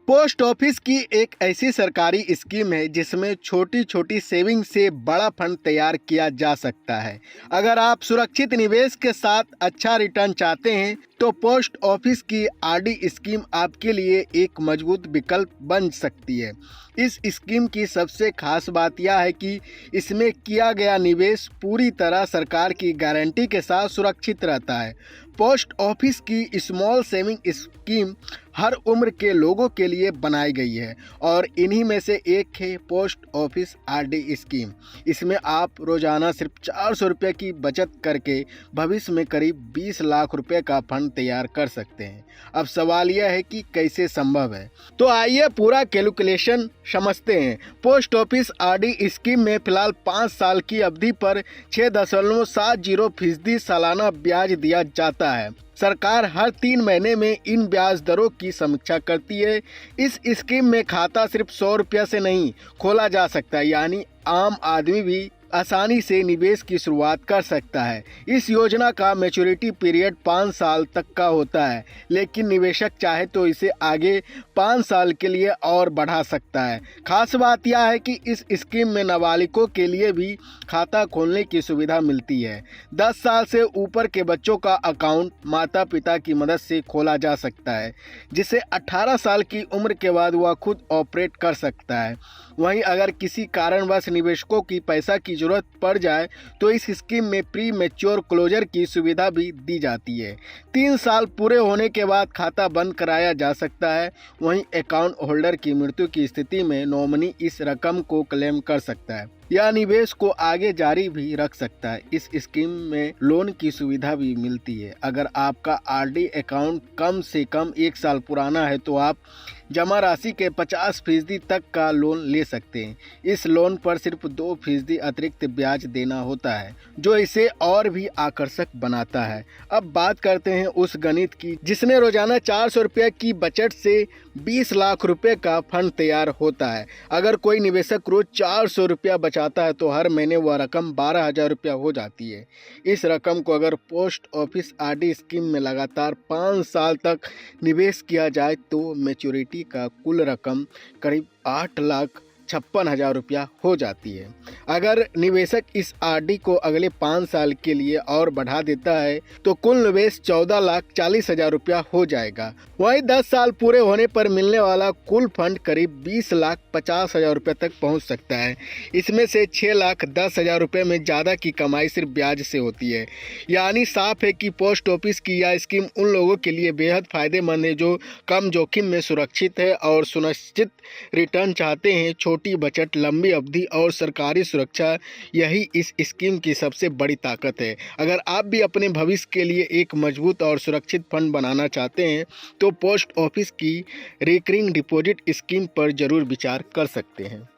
Post office की एक ऐसी सरकारी स्कीम है जिसमें छोटी छोटी सेविंग से बड़ा फंड तैयार किया जा सकता है। अगर आप सुरक्षित निवेश के साथ अच्छा रिटर्न चाहते हैं तो पोस्ट ऑफिस की आरडी स्कीम आपके लिए एक मजबूत विकल्प बन सकती है। इस स्कीम की सबसे खास बात यह है कि इसमें किया गया निवेश पूरी तरह सरकार की गारंटी के साथ सुरक्षित रहता है। पोस्ट ऑफिस की स्मॉल सेविंग स्कीम हर उम्र के लोगों के लिए बनाई गई है और इन्हीं में से एक है पोस्ट ऑफिस आरडी स्कीम। इसमें आप रोजाना सिर्फ 400 रुपये की बचत करके भविष्य में करीब 20 लाख रुपए का फंड तैयार कर सकते हैं। अब सवाल यह है कि कैसे संभव है, तो आइए पूरा कैलकुलेशन समझते हैं। पोस्ट ऑफिस आरडी स्कीम में फिलहाल 5 साल की अवधि पर 6.70% सालाना ब्याज दिया जाता है। सरकार हर 3 महीने में इन ब्याज दरों की समीक्षा करती है। इस स्कीम में खाता सिर्फ 100 रुपये से नहीं खोला जा सकता, यानी आम आदमी भी आसानी से निवेश की शुरुआत कर सकता है। इस योजना का मैच्योरिटी पीरियड 5 साल तक का होता है, लेकिन निवेशक चाहे तो इसे आगे 5 साल के लिए और बढ़ा सकता है। खास बात यह है कि इस स्कीम में नाबालिगों के लिए भी खाता खोलने की सुविधा मिलती है। 10 साल से ऊपर के बच्चों का अकाउंट माता पिता की मदद से खोला जा सकता है, जिसे 18 साल की उम्र के बाद वह खुद ऑपरेट कर सकता है। वहीं अगर किसी कारणवश निवेशकों की पैसा की जरूरत पड़ जाए तो इस स्कीम में प्री मैच्योर क्लोजर की सुविधा भी दी जाती है। 3 साल पूरे होने के बाद खाता बंद कराया जा सकता है। वहीं अकाउंट होल्डर की मृत्यु की स्थिति में नॉमिनी इस रकम को क्लेम कर सकता है या निवेश को आगे जारी भी रख सकता है। इस स्कीम में लोन की सुविधा भी मिलती है। अगर आपका आरडी अकाउंट कम से कम 1 साल पुराना है तो आप जमा राशि के 50% तक का लोन ले सकते हैं। इस लोन पर सिर्फ 2% अतिरिक्त ब्याज देना होता है, जो इसे और भी आकर्षक बनाता है। अब बात करते हैं उस गणित की जिसने रोजाना 400 रुपये की बचत से 20 लाख रुपए का फंड तैयार होता है। अगर कोई निवेशक रोज 400 रुपया बचाता है तो हर महीने वह रकम 12,000 रुपया हो जाती है। इस रकम को अगर पोस्ट ऑफिस आरडी स्कीम में लगातार 5 साल तक निवेश किया जाए तो मैच्योरिटी का कुल रकम करीब 8,56,000 रुपया हो जाती है। अगर निवेशक इस आरडी को अगले 5 साल के लिए और बढ़ा देता है तो कुल निवेश 14,40,000 रुपया हो जाएगा। वहीं 10 साल पूरे होने पर मिलने वाला कुल फंड करीब 20,50,000 रुपये तक पहुंच सकता है। इसमें से 6,10,000 रुपये में ज़्यादा की कमाई सिर्फ ब्याज से होती है। यानी साफ है कि पोस्ट ऑफिस की यह स्कीम उन लोगों के लिए बेहद फ़ायदेमंद है जो कम जोखिम में सुरक्षित है और सुनिश्चित रिटर्न चाहते हैं। छोटी बचत, लंबी अवधि और सरकारी सुरक्षा, यही इस स्कीम की सबसे बड़ी ताकत है। अगर आप भी अपने भविष्य के लिए एक मजबूत और सुरक्षित फंड बनाना चाहते हैं तो पोस्ट ऑफिस की रिकरिंग डिपॉजिट स्कीम पर जरूर विचार कर सकते हैं।